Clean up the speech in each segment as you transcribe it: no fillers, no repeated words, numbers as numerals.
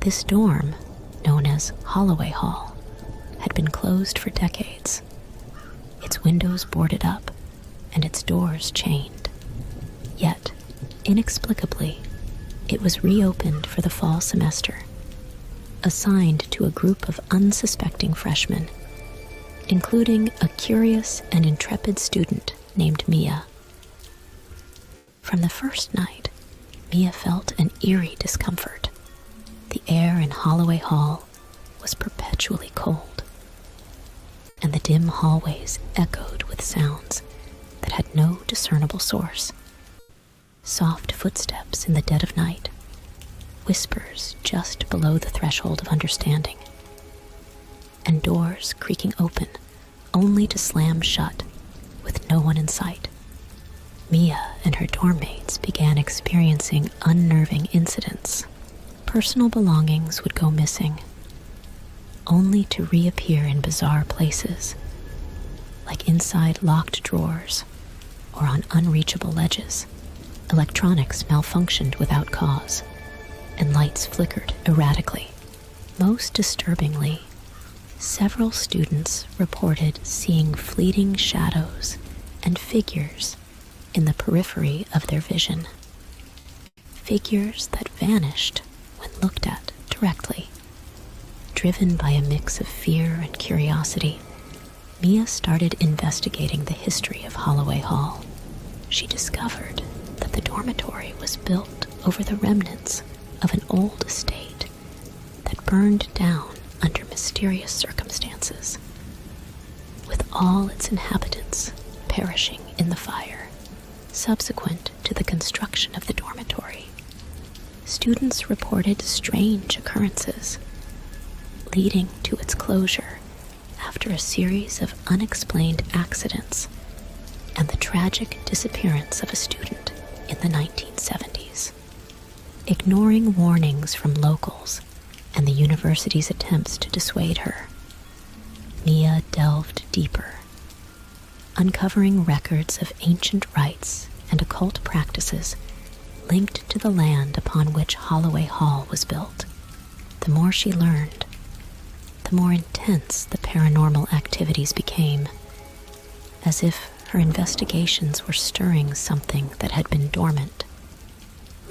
This dorm, known as Holloway Hall, had been closed for decades, its windows boarded up and its doors chained. Yet, inexplicably, it was reopened for the fall semester, assigned to a group of unsuspecting freshmen, including a curious and intrepid student named Mia. From the first night, Mia felt an eerie discomfort. The air in Holloway Hall was perpetually cold, and the dim hallways echoed with sounds that had no discernible source. Soft footsteps in the dead of night, whispers just below the threshold of understanding, and doors creaking open only to slam shut with no one in sight. Mia and her dorm mates began experiencing unnerving incidents. Personal belongings would go missing, only to reappear in bizarre places, like inside locked drawers or on unreachable ledges. Electronics malfunctioned without cause, and lights flickered erratically. Most disturbingly, several students reported seeing fleeting shadows and figures in the periphery of their vision. Figures that vanished when looked at directly. Driven by a mix of fear and curiosity, Mia started investigating the history of Holloway Hall. She discovered that the dormitory was built over the remnants of an old estate that burned down under mysterious circumstances, with all its inhabitants perishing in the fire. Subsequent to the construction of the dormitory, students reported strange occurrences, leading to its closure after a series of unexplained accidents and the tragic disappearance of a student in the 1970s. Ignoring warnings from locals and the university's attempts to dissuade her, Mia delved deeper, uncovering records of ancient rites and occult practices linked to the land upon which Holloway Hall was built. The more she learned, the more intense the paranormal activities became, as if her investigations were stirring something that had been dormant.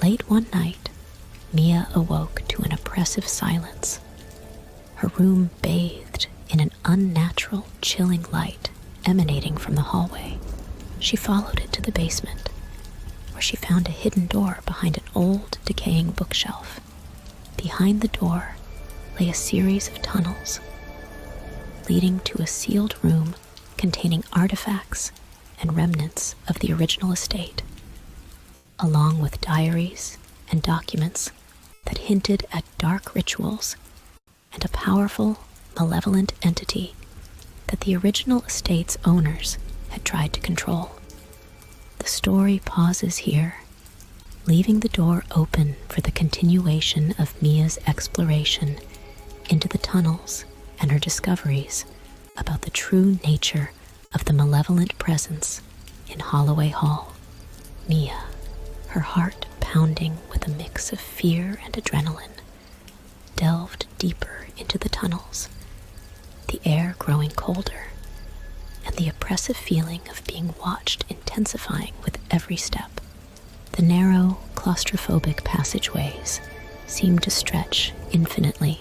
Late one night, Mia awoke to an oppressive silence, her room bathed in an unnatural, chilling light emanating from the hallway. She followed it to the basement, where she found a hidden door behind an old, decaying bookshelf. Behind the door lay a series of tunnels, leading to a sealed room containing artifacts and remnants of the original estate, along with diaries and documents that hinted at dark rituals and a powerful, malevolent entity that the original estate's owners had tried to control. The story pauses here, leaving the door open for the continuation of Mia's exploration into the tunnels and her discoveries about the true nature of the malevolent presence in Holloway Hall. Mia, her heart pounding with a mix of fear and adrenaline, delved deeper into the tunnels, the air growing colder, and the oppressive feeling of being watched intensifying with every step. The narrow, claustrophobic passageways seemed to stretch infinitely,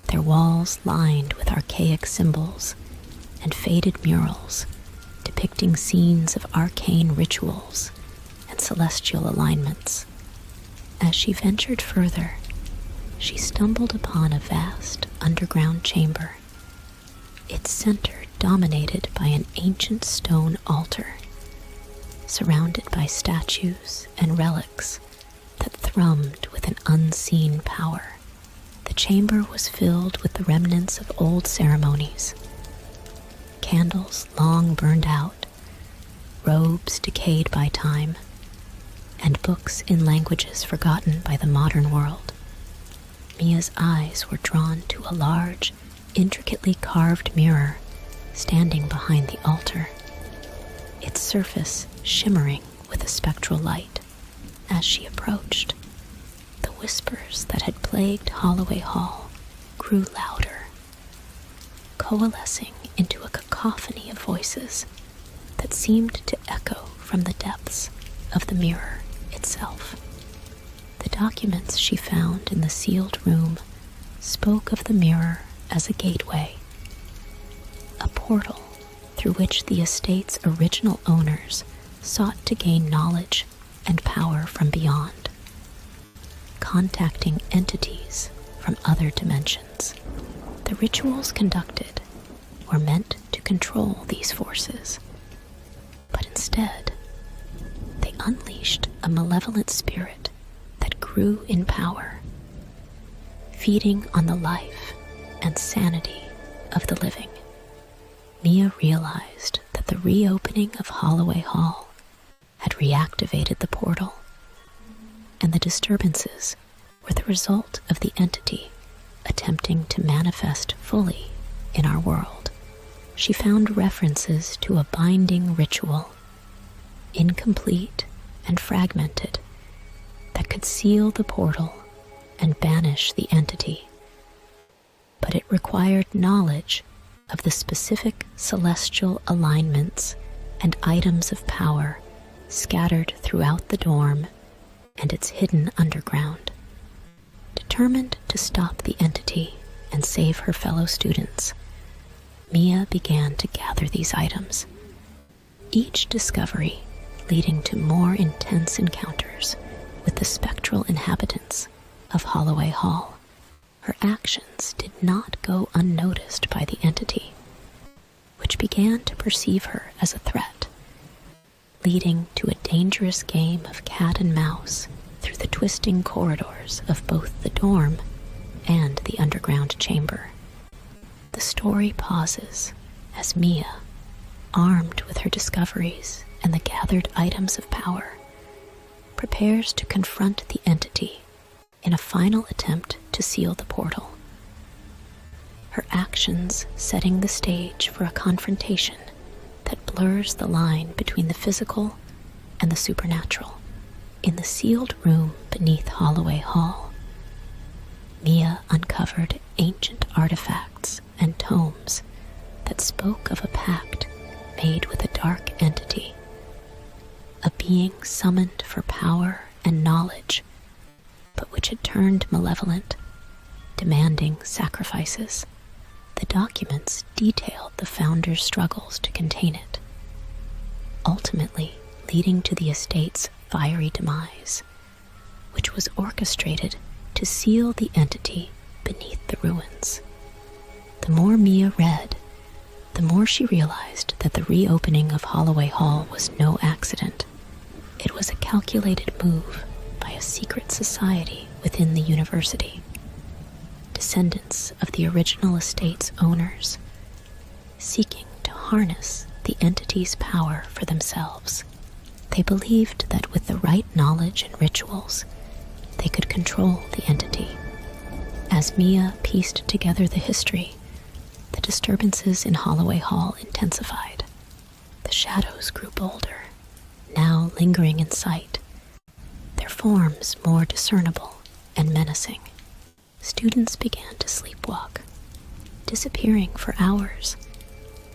their walls lined with archaic symbols and faded murals depicting scenes of arcane rituals and celestial alignments. As she ventured further, she stumbled upon a vast underground chamber, its center dominated by an ancient stone altar, surrounded by statues and relics that thrummed with an unseen power. The chamber was filled with the remnants of old ceremonies, candles long burned out, robes decayed by time, and books in languages forgotten by the modern world. Mia's eyes were drawn to a large, intricately carved mirror standing behind the altar, its surface shimmering with a spectral light. As she approached, the whispers that had plagued Holloway Hall grew louder, coalescing into a cacophony of voices that seemed to echo from the depths of the mirror itself. The documents she found in the sealed room spoke of the mirror as a gateway, a portal through which the estate's original owners sought to gain knowledge and power from beyond, contacting entities from other dimensions. The rituals conducted were meant to control these forces, but instead, they unleashed a malevolent spirit that grew in power, feeding on the life and sanity of the living. Mia realized that the reopening of Holloway Hall had reactivated the portal, and the disturbances were the result of the entity attempting to manifest fully in our world. She found references to a binding ritual, incomplete and fragmented, that could seal the portal and banish the entity. But it required knowledge of the specific celestial alignments and items of power scattered throughout the dorm and its hidden underground. Determined to stop the entity and save her fellow students, Mia began to gather these items, each discovery leading to more intense encounters with the spectral inhabitants of Holloway Hall. Her actions did not go unnoticed by the entity, which began to perceive her as a threat, leading to a dangerous game of cat and mouse through the twisting corridors of both the dorm and the underground chamber. The story pauses as Mia, armed with her discoveries and the gathered items of power, prepares to confront the entity in a final attempt to seal the portal. Her actions setting the stage for a confrontation that blurs the line between the physical and the supernatural. In the sealed room beneath Holloway Hall, Mia uncovered ancient artifacts and tomes that spoke of a pact made with a dark entity, a being summoned for power and knowledge, but which had turned malevolent, demanding sacrifices. The documents detailed the founder's struggles to contain it, ultimately leading to the estate's fiery demise, which was orchestrated to seal the entity beneath the ruins. The more Mia read, the more she realized that the reopening of Holloway Hall was no accident. It was a calculated move by a secret society within the university, descendants of the original estate's owners, seeking to harness the entity's power for themselves. They believed that with the right knowledge and rituals, they could control the entity. As Mia pieced together the history, the disturbances in Holloway Hall intensified. The shadows grew bolder, now lingering in sight, their forms more discernible and menacing. Students began to sleepwalk, disappearing for hours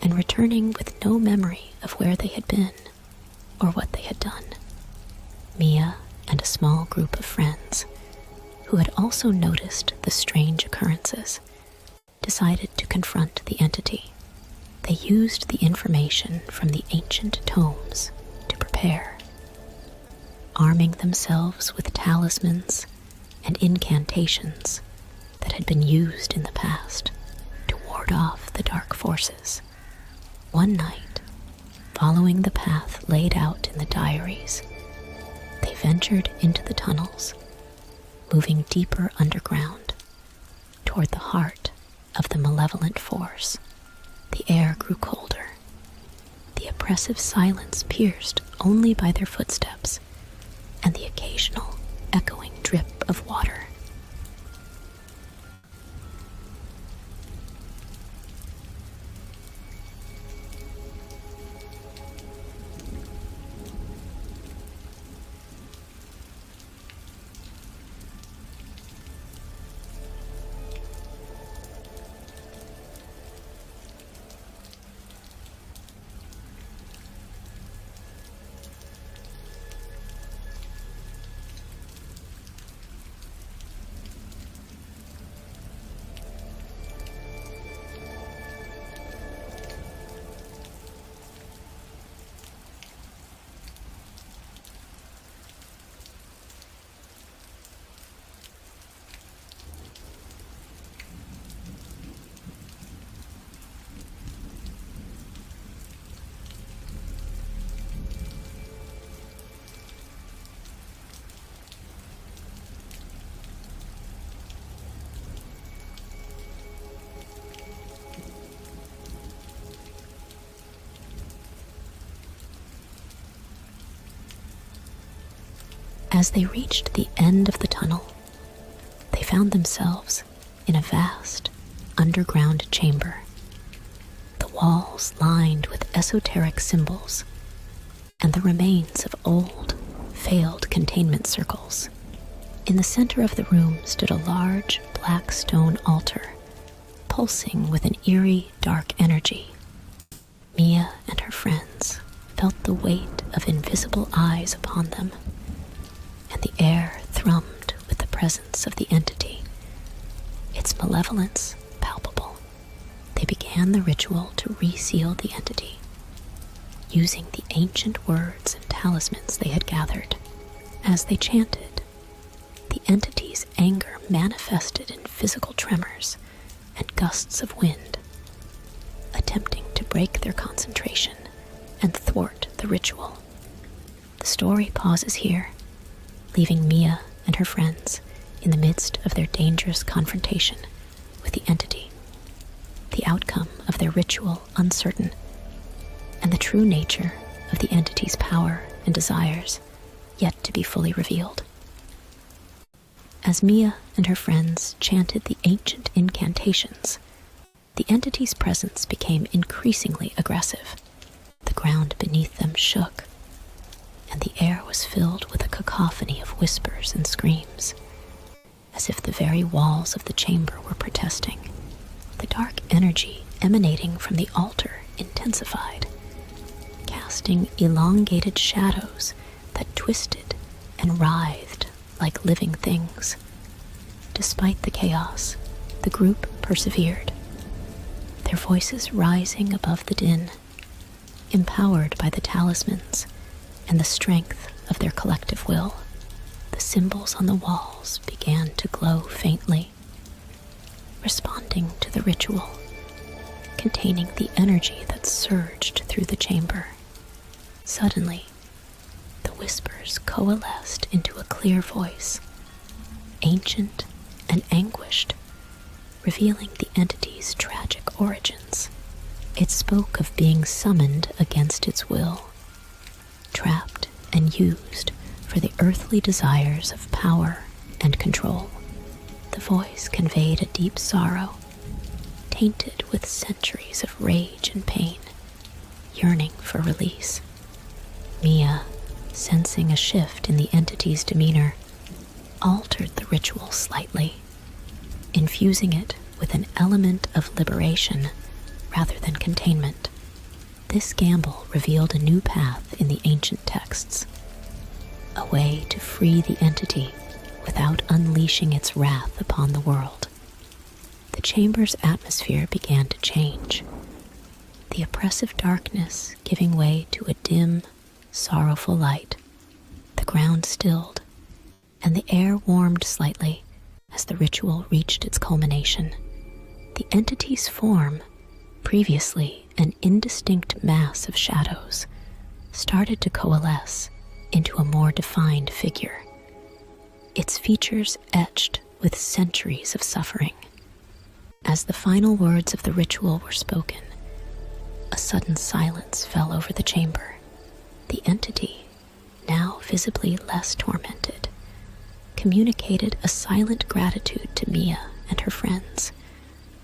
and returning with no memory of where they had been or what they had done. Mia and a small group of friends, who had also noticed the strange occurrences, decided to confront the entity. They used the information from the ancient tomes to prepare, arming themselves with talismans and incantations that had been used in the past to ward off the dark forces. One night, following the path laid out in the diaries, they ventured into the tunnels, moving deeper underground toward the heart of the malevolent force. The air grew colder, the oppressive silence pierced only by their footsteps and the occasional echoing drip of water. As they reached the end of the tunnel, they found themselves in a vast, underground chamber, the walls lined with esoteric symbols and the remains of old, failed containment circles. In the center of the room stood a large, black stone altar, pulsing with an eerie, dark energy. Mia and her friends felt the weight of invisible eyes upon them, and the air thrummed with the presence of the entity, its malevolence palpable. They began the ritual to reseal the entity, using the ancient words and talismans they had gathered. As they chanted, the entity's anger manifested in physical tremors and gusts of wind, attempting to break their concentration and thwart the ritual. The story pauses here, leaving Mia and her friends in the midst of their dangerous confrontation with the entity, the outcome of their ritual uncertain, and the true nature of the entity's power and desires yet to be fully revealed. As Mia and her friends chanted the ancient incantations, the entity's presence became increasingly aggressive. The ground beneath them shook, and the air was filled with a cacophony of whispers and screams, as if the very walls of the chamber were protesting. The dark energy emanating from the altar intensified, casting elongated shadows that twisted and writhed like living things. Despite the chaos, the group persevered, their voices rising above the din, empowered by the talismans and the strength of their collective will. The symbols on the walls began to glow faintly, responding to the ritual, containing the energy that surged through the chamber. Suddenly, the whispers coalesced into a clear voice, ancient and anguished, revealing the entity's tragic origins. It spoke of being summoned against its will, trapped and used for the earthly desires of power and control. The voice conveyed a deep sorrow, tainted with centuries of rage and pain, yearning for release. Mia, sensing a shift in the entity's demeanor, altered the ritual slightly, infusing it with an element of liberation rather than containment. This gamble revealed a new path in the ancient texts, a way to free the entity without unleashing its wrath upon the world. The chamber's atmosphere began to change, the oppressive darkness giving way to a dim, sorrowful light. The ground stilled, and the air warmed slightly as the ritual reached its culmination. The entity's form, previously an indistinct mass of shadows, started to coalesce into a more defined figure, its features etched with centuries of suffering. As the final words of the ritual were spoken, a sudden silence fell over the chamber. The entity, now visibly less tormented, communicated a silent gratitude to Mia and her friends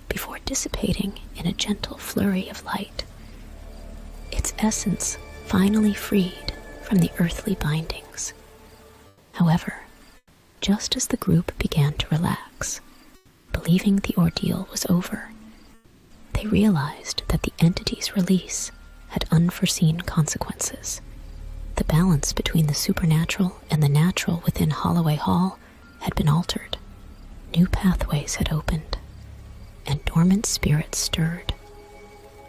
before dissipating in a gentle flurry of light, its essence finally freed from the earthly bindings. However, just as the group began to relax, believing the ordeal was over, they realized that the entity's release had unforeseen consequences. The balance between the supernatural and the natural within Holloway Hall had been altered. New pathways had opened, and dormant spirits stirred,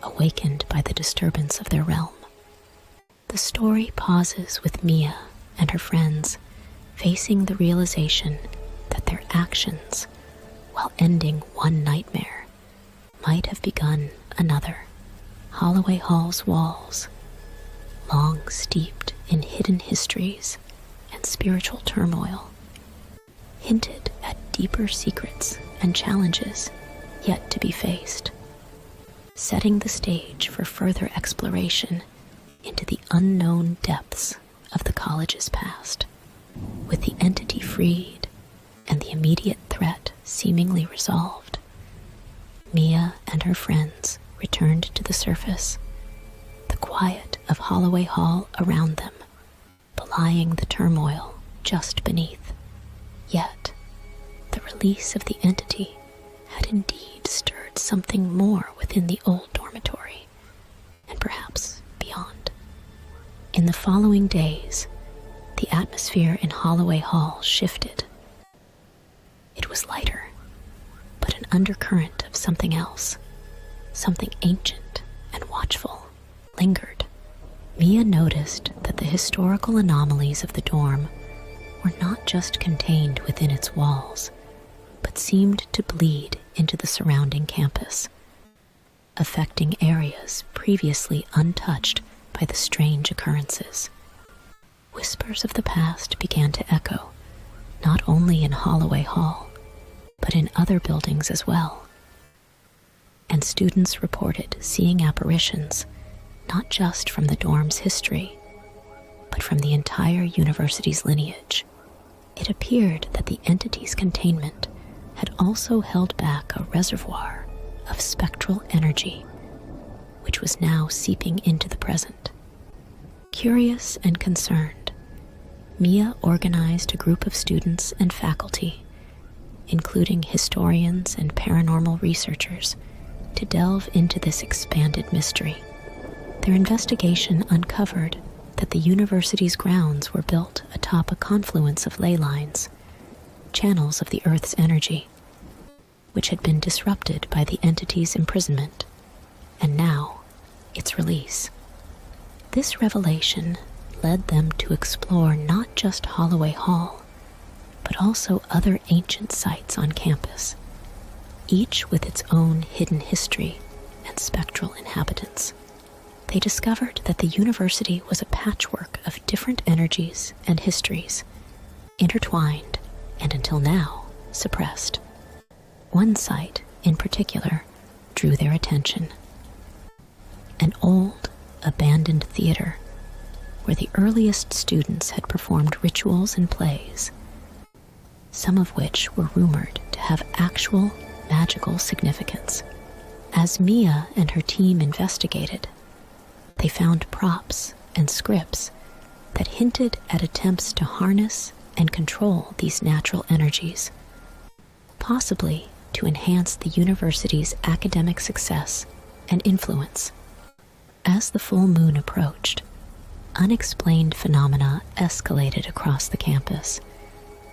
awakened by the disturbance of their realm. The story pauses with Mia and her friends facing the realization that their actions, while ending one nightmare, might have begun another. Holloway Hall's walls, long steeped in hidden histories and spiritual turmoil, hinted at deeper secrets and challenges yet to be faced, setting the stage for further exploration into the unknown depths of the college's past. With the entity freed and the immediate threat seemingly resolved, Mia and her friends returned to the surface, the quiet of Holloway Hall around them, belying the turmoil just beneath. Yet, the release of the entity had indeed stirred something more within the old dormitory, and perhaps beyond. In the following days, the atmosphere in Holloway Hall shifted. It was lighter, but an undercurrent of something else, something ancient and watchful, lingered. Mia noticed that the historical anomalies of the dorm were not just contained within its walls, but seemed to bleed into the surrounding campus, affecting areas previously untouched by the strange occurrences. Whispers of the past began to echo, not only in Holloway Hall, but in other buildings as well. And students reported seeing apparitions not just from the dorm's history, but from the entire university's lineage. It appeared that the entity's containment had also held back a reservoir of spectral energy, which was now seeping into the present. Curious and concerned, Mia organized a group of students and faculty, including historians and paranormal researchers, to delve into this expanded mystery. Their investigation uncovered that the university's grounds were built atop a confluence of ley lines, channels of the Earth's energy, which had been disrupted by the entity's imprisonment, and now its release. This revelation led them to explore not just Holloway Hall, but also other ancient sites on campus, each with its own hidden history and spectral inhabitants. They discovered that the university was a patchwork of different energies and histories, intertwined and until now suppressed. One site, in particular, drew their attention. An old, abandoned theater where the earliest students had performed rituals and plays, some of which were rumored to have actual magical significance. As Mia and her team investigated, they found props and scripts that hinted at attempts to harness and control these natural energies, possibly to enhance the university's academic success and influence. As the full moon approached, unexplained phenomena escalated across the campus,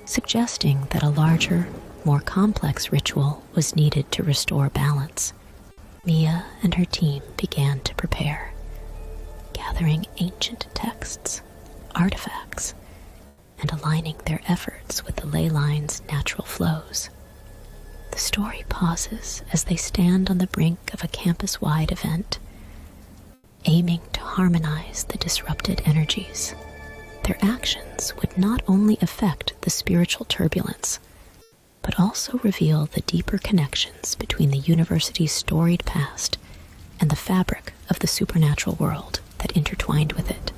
suggesting that a larger, more complex ritual was needed to restore balance. Mia and her team began to prepare, gathering ancient texts, artifacts, and aligning their efforts with the ley line's natural flows. The story pauses as they stand on the brink of a campus-wide event, aiming to harmonize the disrupted energies. Their actions would not only affect the spiritual turbulence, but also reveal the deeper connections between the university's storied past and the fabric of the supernatural world that intertwined with it.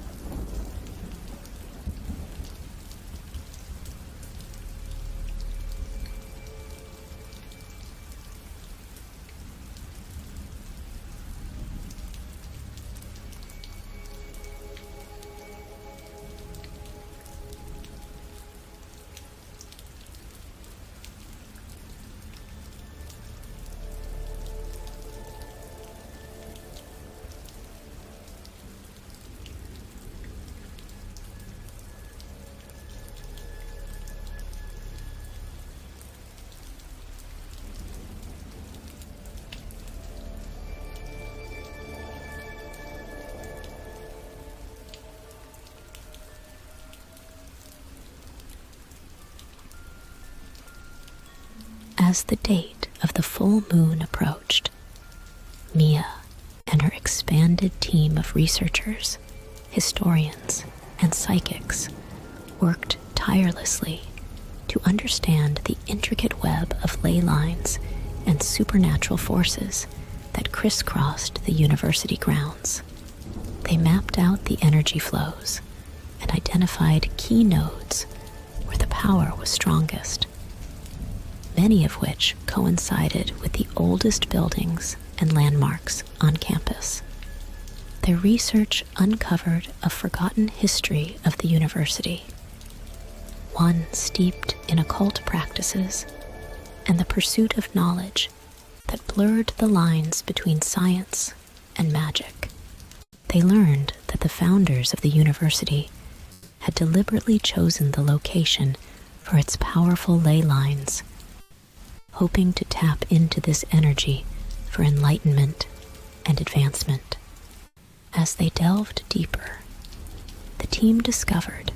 As the date of the full moon approached, Mia and her expanded team of researchers, historians, and psychics worked tirelessly to understand the intricate web of ley lines and supernatural forces that crisscrossed the university grounds. They mapped out the energy flows and identified key nodes where the power was strongest, many of which coincided with the oldest buildings and landmarks on campus. Their research uncovered a forgotten history of the university, one steeped in occult practices and the pursuit of knowledge that blurred the lines between science and magic. They learned that the founders of the university had deliberately chosen the location for its powerful ley lines, hoping to tap into this energy for enlightenment and advancement. As they delved deeper, the team discovered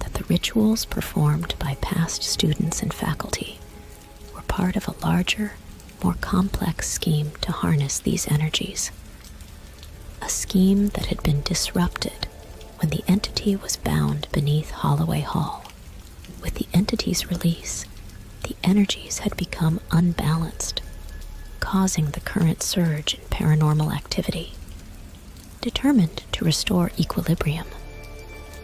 that the rituals performed by past students and faculty were part of a larger, more complex scheme to harness these energies. A scheme that had been disrupted when the entity was bound beneath Holloway Hall. With the entity's release, the energies had become unbalanced, causing the current surge in paranormal activity. Determined to restore equilibrium,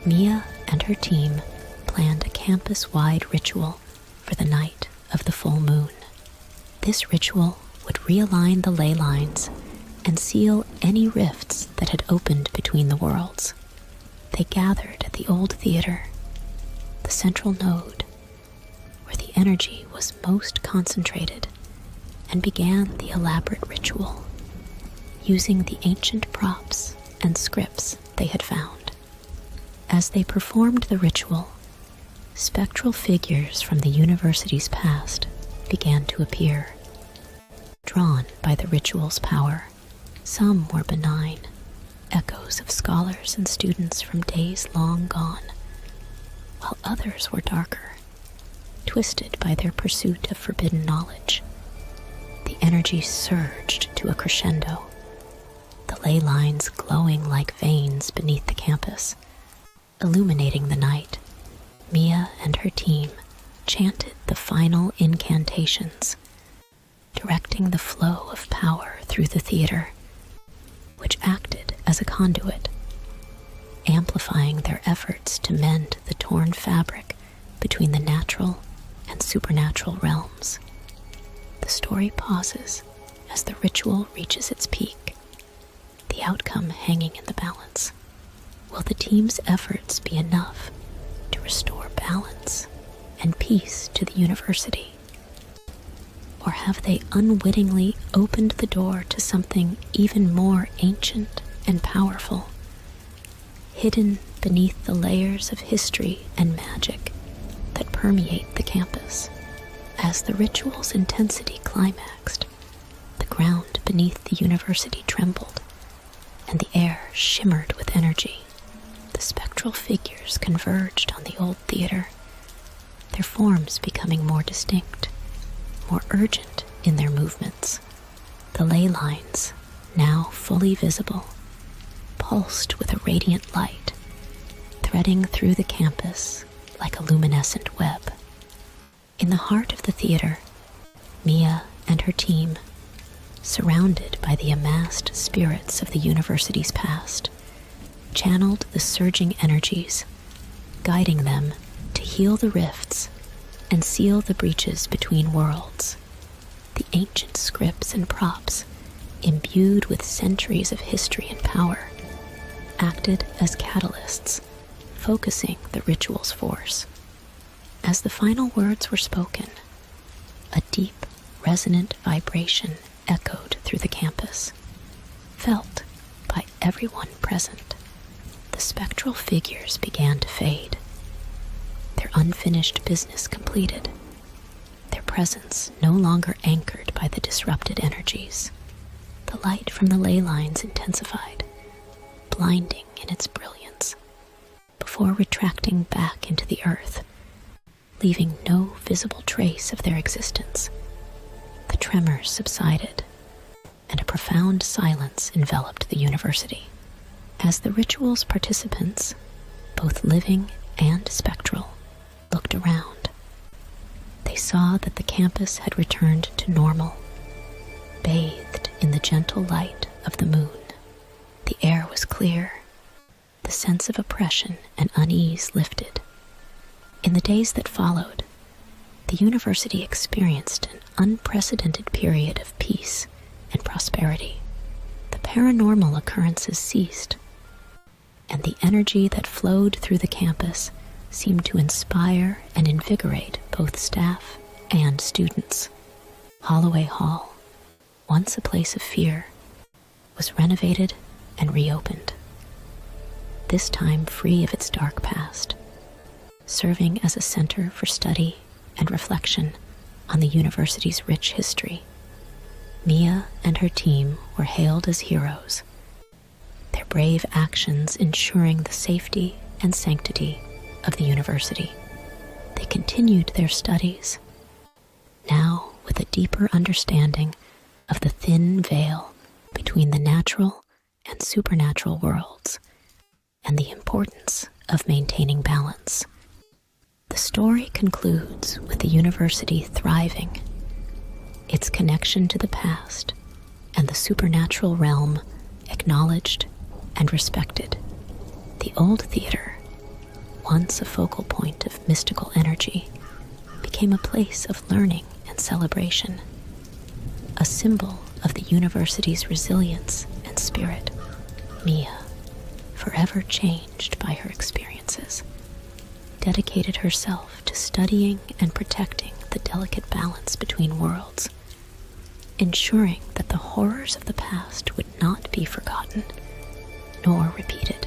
Mia and her team planned a campus-wide ritual for the night of the full moon. This ritual would realign the ley lines and seal any rifts that had opened between the worlds. They gathered at the old theater, the central node, where the energy was most concentrated, and began the elaborate ritual, using the ancient props and scripts they had found. As they performed the ritual, spectral figures from the university's past began to appear. Drawn by the ritual's power, some were benign, echoes of scholars and students from days long gone, while others were darker, twisted by their pursuit of forbidden knowledge. The energy surged to a crescendo, the ley lines glowing like veins beneath the campus, illuminating the night. Mia and her team chanted the final incantations, directing the flow of power through the theater, which acted as a conduit, amplifying their efforts to mend the torn fabric between the natural and supernatural realms. The story pauses as the ritual reaches its peak, the outcome hanging in the balance. Will the team's efforts be enough to restore balance and peace to the university? Or have they unwittingly opened the door to something even more ancient and powerful, hidden beneath the layers of history and magic that permeate the campus? As the ritual's intensity climaxed, the ground beneath the university trembled, and the air shimmered with energy. The spectral figures converged on the old theater, their forms becoming more distinct, more urgent in their movements. The ley lines, now fully visible, pulsed with a radiant light, threading through the campus like a luminescent web. In the heart of the theater, Mia and her team, surrounded by the amassed spirits of the university's past, channeled the surging energies, guiding them to heal the rifts and seal the breaches between worlds. The ancient scripts and props, imbued with centuries of history and power, acted as catalysts, focusing the ritual's force. As the final words were spoken, a deep, resonant vibration echoed through the campus, felt by everyone present. The spectral figures began to fade, their unfinished business completed, their presence no longer anchored by the disrupted energies. The light from the ley lines intensified, blinding in its brilliance, before retracting back into the earth, leaving no visible trace of their existence. The tremors subsided, and a profound silence enveloped the university. As the ritual's participants, both living and spectral, looked around, they saw that the campus had returned to normal, bathed in the gentle light of the moon. The air was clear, the sense of oppression and unease lifted, In the days that followed, the university experienced an unprecedented period of peace and prosperity. The paranormal occurrences ceased, and the energy that flowed through the campus seemed to inspire and invigorate both staff and students. Holloway Hall, once a place of fear, was renovated and reopened, this time free of its dark past, serving as a center for study and reflection on the university's rich history. Mia and her team were hailed as heroes, their brave actions ensuring the safety and sanctity of the university. They continued their studies, now with a deeper understanding of the thin veil between the natural and supernatural worlds and the importance of maintaining balance. The story concludes with the university thriving, its connection to the past and the supernatural realm acknowledged and respected. The old theater, once a focal point of mystical energy, became a place of learning and celebration, a symbol of the university's resilience and spirit. Mia, forever changed by her experiences, dedicated herself to studying and protecting the delicate balance between worlds, ensuring that the horrors of the past would not be forgotten nor repeated.